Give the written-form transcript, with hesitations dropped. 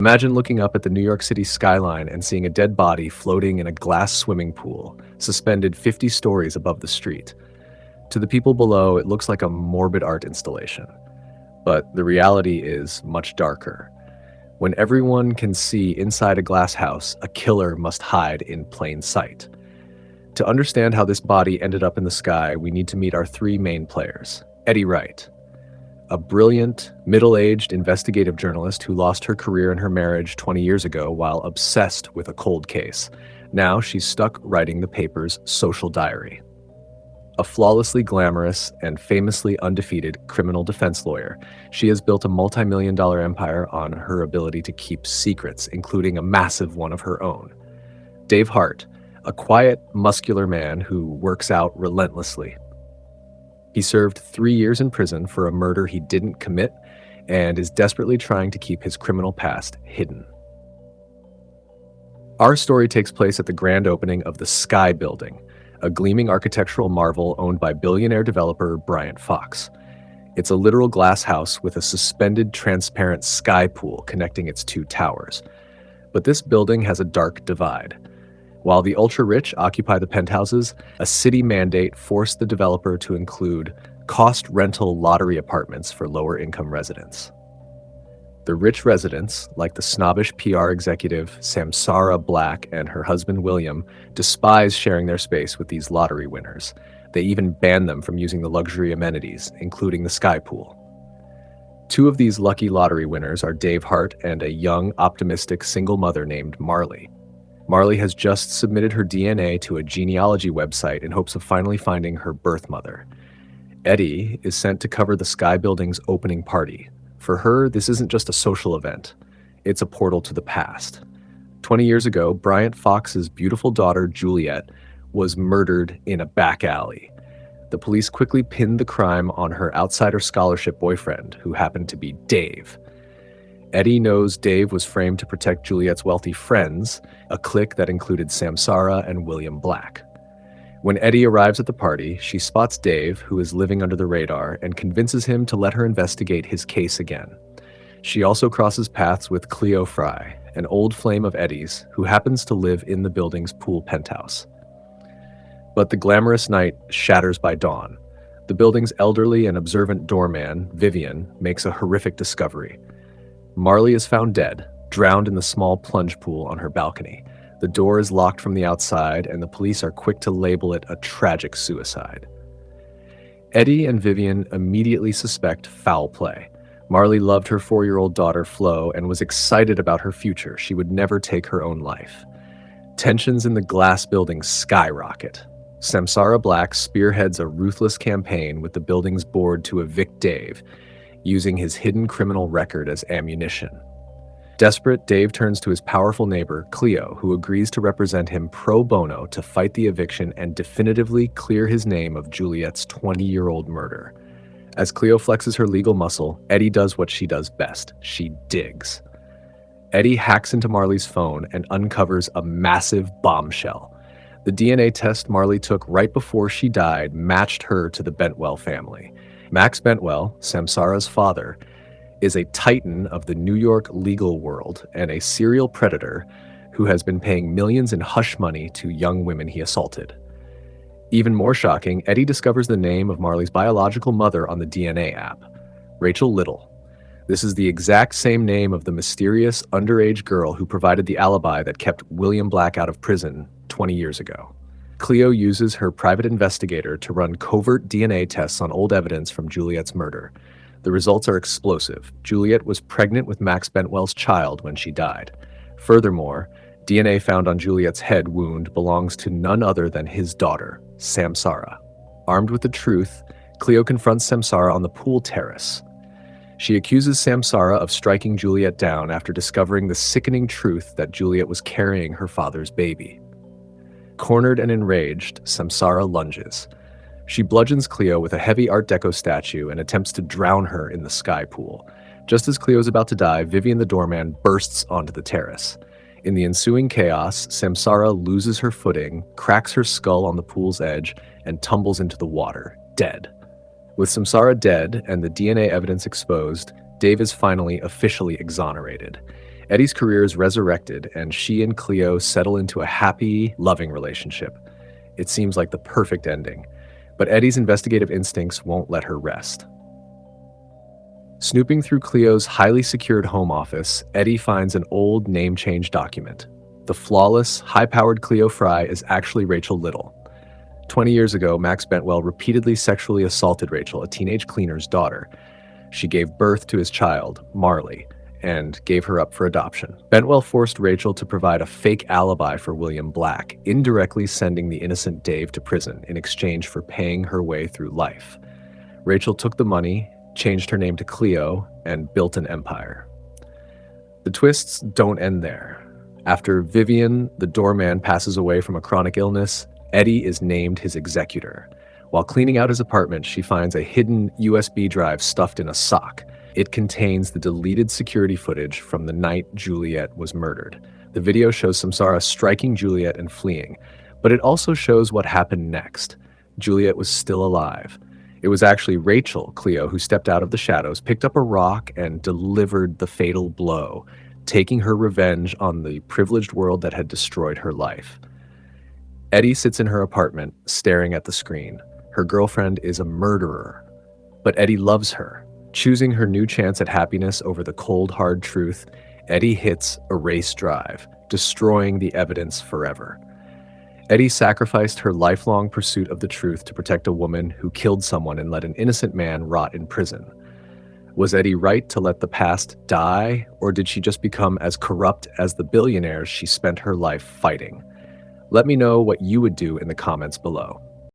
Imagine looking up at the New York City skyline and seeing a dead body floating in a glass swimming pool, suspended 50 stories above the street. To the people below, it looks like a morbid art installation. But the reality is much darker. When everyone can see inside a glass house, a killer must hide in plain sight. To understand how this body ended up in the sky, we need to meet our three main players. Eddie Wright, a brilliant, middle-aged investigative journalist who lost her career and her marriage 20 years ago while obsessed with a cold case. Now she's stuck writing the paper's social diary. A flawlessly glamorous and famously undefeated criminal defense lawyer, she has built a multi-million-dollar empire on her ability to keep secrets, including a massive one of her own. Dave Hart, a quiet, muscular man who works out relentlessly. He served 3 years in prison for a murder he didn't commit and is desperately trying to keep his criminal past hidden. Our story takes place at the grand opening of the Sky Building, a gleaming architectural marvel owned by billionaire developer Bryant Fox. It's a literal glass house with a suspended transparent sky pool connecting its two towers. But this building has a dark divide. While the ultra-rich occupy the penthouses, a city mandate forced the developer to include cost rental lottery apartments for lower-income residents. The rich residents, like the snobbish PR executive Samsara Black and her husband William, despise sharing their space with these lottery winners. They even ban them from using the luxury amenities, including the sky pool. Two of these lucky lottery winners are Dave Hart and a young, optimistic single mother named Marley. Marley has just submitted her DNA to a genealogy website in hopes of finally finding her birth mother. Eddie is sent to cover the Sky Building's opening party. For her, this isn't just a social event. It's a portal to the past. 20 years ago, Bryant Fox's beautiful daughter, Juliet, was murdered in a back alley. The police quickly pinned the crime on her outsider scholarship boyfriend, who happened to be Dave. Eddie knows Dave was framed to protect Juliet's wealthy friends, a clique that included Samsara and William Black. When Eddie arrives at the party, she spots Dave, who is living under the radar, and convinces him to let her investigate his case again. She also crosses paths with Cleo Fry, an old flame of Eddie's, who happens to live in the building's pool penthouse. But the glamorous night shatters by dawn. The building's elderly and observant doorman, Vivian, makes a horrific discovery. Marley is found dead, drowned in the small plunge pool on her balcony. The door is locked from the outside, and the police are quick to label it a tragic suicide. Eddie and Vivian immediately suspect foul play. Marley loved her 4-year-old daughter, Flo, and was excited about her future. She would never take her own life. Tensions in the glass building skyrocket. Samsara Black spearheads a ruthless campaign with the building's board to evict Dave, using his hidden criminal record as ammunition. Desperate, Dave turns to his powerful neighbor, Cleo, who agrees to represent him pro bono to fight the eviction and definitively clear his name of Juliet's 20-year-old murder. As Cleo flexes her legal muscle, Eddie does what she does best. She digs. Eddie hacks into Marley's phone and uncovers a massive bombshell. The DNA test Marley took right before she died matched her to the Bentwell family. Max Bentwell, Samsara's father, is a titan of the New York legal world and a serial predator who has been paying millions in hush money to young women he assaulted. Even more shocking, Eddie discovers the name of Marley's biological mother on the DNA app, Rachel Little. This is the exact same name of the mysterious underage girl who provided the alibi that kept William Black out of prison 20 years ago. Cleo uses her private investigator to run covert DNA tests on old evidence from Juliet's murder. The results are explosive. Juliet was pregnant with Max Bentwell's child when she died. Furthermore, DNA found on Juliet's head wound belongs to none other than his daughter, Samsara. Armed with the truth, Cleo confronts Samsara on the pool terrace. She accuses Samsara of striking Juliet down after discovering the sickening truth that Juliet was carrying her father's baby. Cornered and enraged, Samsara lunges. She bludgeons Cleo with a heavy Art Deco statue and attempts to drown her in the sky pool. Just as Cleo is about to die, Vivian the doorman bursts onto the terrace. In the ensuing chaos, Samsara loses her footing, cracks her skull on the pool's edge, and tumbles into the water, dead. With Samsara dead and the DNA evidence exposed, Dave is finally officially exonerated. Eddie's career is resurrected, and she and Cleo settle into a happy, loving relationship. It seems like the perfect ending, but Eddie's investigative instincts won't let her rest. Snooping through Cleo's highly secured home office, Eddie finds an old name change document. The flawless, high-powered Cleo Fry is actually Rachel Little. 20 years ago, Max Bentwell repeatedly sexually assaulted Rachel, a teenage cleaner's daughter. She gave birth to his child, Marley, and gave her up for adoption. Bentwell forced Rachel to provide a fake alibi for William Black, indirectly sending the innocent Dave to prison in exchange for paying her way through life. Rachel took the money, changed her name to Cleo, and built an empire. The twists don't end there. After Vivian, the doorman, passes away from a chronic illness, Eddie is named his executor. While cleaning out his apartment, she finds a hidden USB drive stuffed in a sock. It contains the deleted security footage from the night Juliet was murdered. The video shows Samsara striking Juliet and fleeing, but it also shows what happened next. Juliet was still alive. It was actually Rachel, Cleo, who stepped out of the shadows, picked up a rock, and delivered the fatal blow, taking her revenge on the privileged world that had destroyed her life. Eddie sits in her apartment, staring at the screen. Her girlfriend is a murderer, but Eddie loves her. Choosing her new chance at happiness over the cold, hard truth, Eddie hits erase drive, destroying the evidence forever. Eddie sacrificed her lifelong pursuit of the truth to protect a woman who killed someone and let an innocent man rot in prison. Was Eddie right to let the past die, or did she just become as corrupt as the billionaires she spent her life fighting? Let me know what you would do in the comments below.